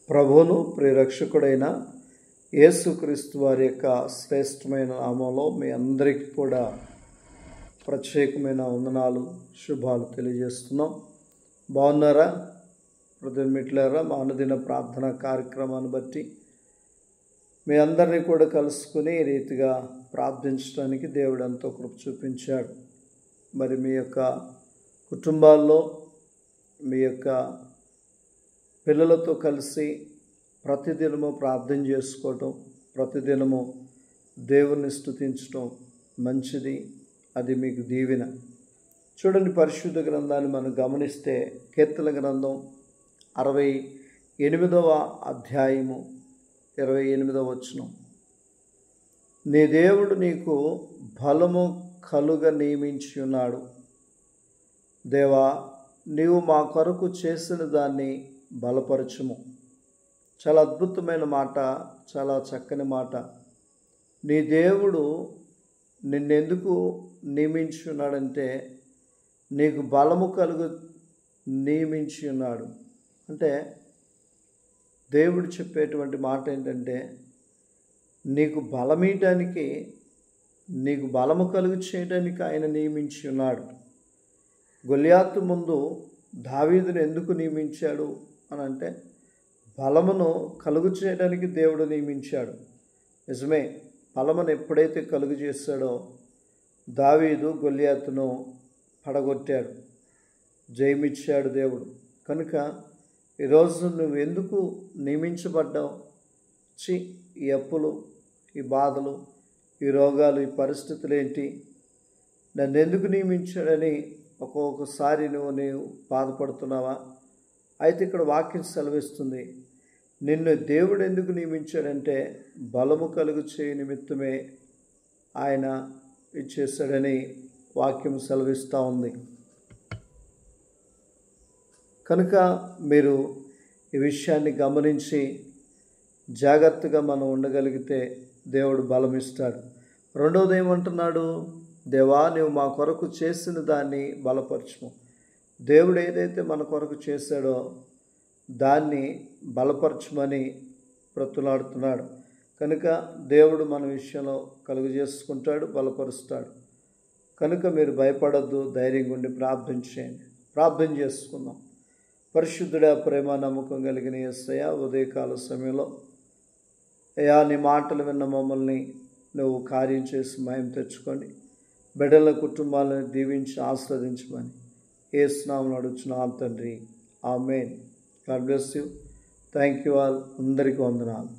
ప్రభువును ప్రియరక్షకుడైన యేసుక్రీస్తు వారి యొక్క శ్రేష్టమైన నామంలో మీ అందరికీ కూడా ప్రత్యేకమైన వందనాలు శుభాలు తెలియజేస్తున్నాం. బాగున్నారా? మిట్లారా మా అనుదిన ప్రార్థన కార్యక్రమాన్ని బట్టి మీ అందరినీ కూడా కలుసుకుని ఈ రీతిగా ప్రార్థించడానికి దేవుడు ఎంతో కృప చూపించాడు. మరి మీ యొక్క కుటుంబాల్లో మీ యొక్క పిల్లలతో కలిసి ప్రతిదినము ప్రార్థన చేసుకోవటం, ప్రతిదినము దేవుని స్తుతించటం మంచిది. అది మీకు దీవెన. చూడండి, పరిశుద్ధ గ్రంథాన్ని మనం గమనిస్తే కీర్తన గ్రంథం 68వ అధ్యాయము 28వ వచనం. నీ దేవుడు నీకు బలము కలుగ నియమించి ఉన్నాడు. దేవా, నీవు మా కొరకు చేసిన దాన్ని బలపరచుము. చాలా అద్భుతమైన మాట, చాలా చక్కని మాట. నీ దేవుడు నిన్నెందుకు నియమించి ఉన్నాడంటే నీకు బలము కలుగు నియమించి ఉన్నాడు. అంటే దేవుడు చెప్పేటువంటి మాట ఏంటంటే నీకు బలమీయటానికి, నీకు బలము కలుగు చేయడానికి ఆయన నియమించి ఉన్నాడు. గొలియాతు ముందు దావీదును ఎందుకు నియమించాడు అని అంటే బలమును కలుగు చేయడానికి దేవుడు నియమించాడు. నిజమే, బలమును ఎప్పుడైతే కలుగు చేశాడో దావీదు గొలియాతును పడగొట్టాడు, జయమిచ్చాడు దేవుడు. కనుక ఈరోజు నువ్వు ఎందుకు నియమించబడ్డావు? ఈ అప్పులు, ఈ బాధలు, ఈ రోగాలు, ఈ పరిస్థితులు ఏంటి? నన్ను ఎందుకు నియమించాడని ఒక్కొక్కసారి నీవు బాధపడుతున్నావా? అయితే ఇక్కడ వాక్యం సెలవిస్తుంది, నిన్ను దేవుడు ఎందుకు నియమించాడంటే బలము కలుగు చేయ నిమిత్తమే ఆయన ఇచ్చేశాడని వాక్యం సెలవిస్తూ ఉంది. కనుక మీరు ఈ విషయాన్ని గమనించి జాగ్రత్తగా మనం ఉండగలిగితే దేవుడు బలం ఇస్తాడు. రెండవది ఏమంటున్నాడు? దేవా, నీవు మా కొరకు చేసిన దాన్ని బలపరచుము. దేవుడు ఏదైతే మన కొరకు చేశాడో దాన్ని బలపరచమని బ్రతులాడుతున్నాడు. కనుక దేవుడు మన విషయంలో కలుగు చేసుకుంటాడు, బలపరుస్తాడు. కనుక మీరు భయపడద్దు, ధైర్యంగా ఉండి ప్రార్థన చేయండి. ప్రార్థన చేసుకుందాం. పరిశుద్ధుడా, ప్రేమ నమ్మకం కలిగిన యేసయ్యా, ఉదయకాల సమయంలో అయ్యా, నీ మాటలు విన్న మమ్మల్ని నువ్వు కార్యం చేసి మహిమ తెచ్చుకోండి. బిడ్డల కుటుంబాలను దీవించి ఆస్వాదించమని యేసు నామమున అడుగుచున్నాం తండ్రి. Amen. God bless you. Thank you all. అందరికీ వందనాలు.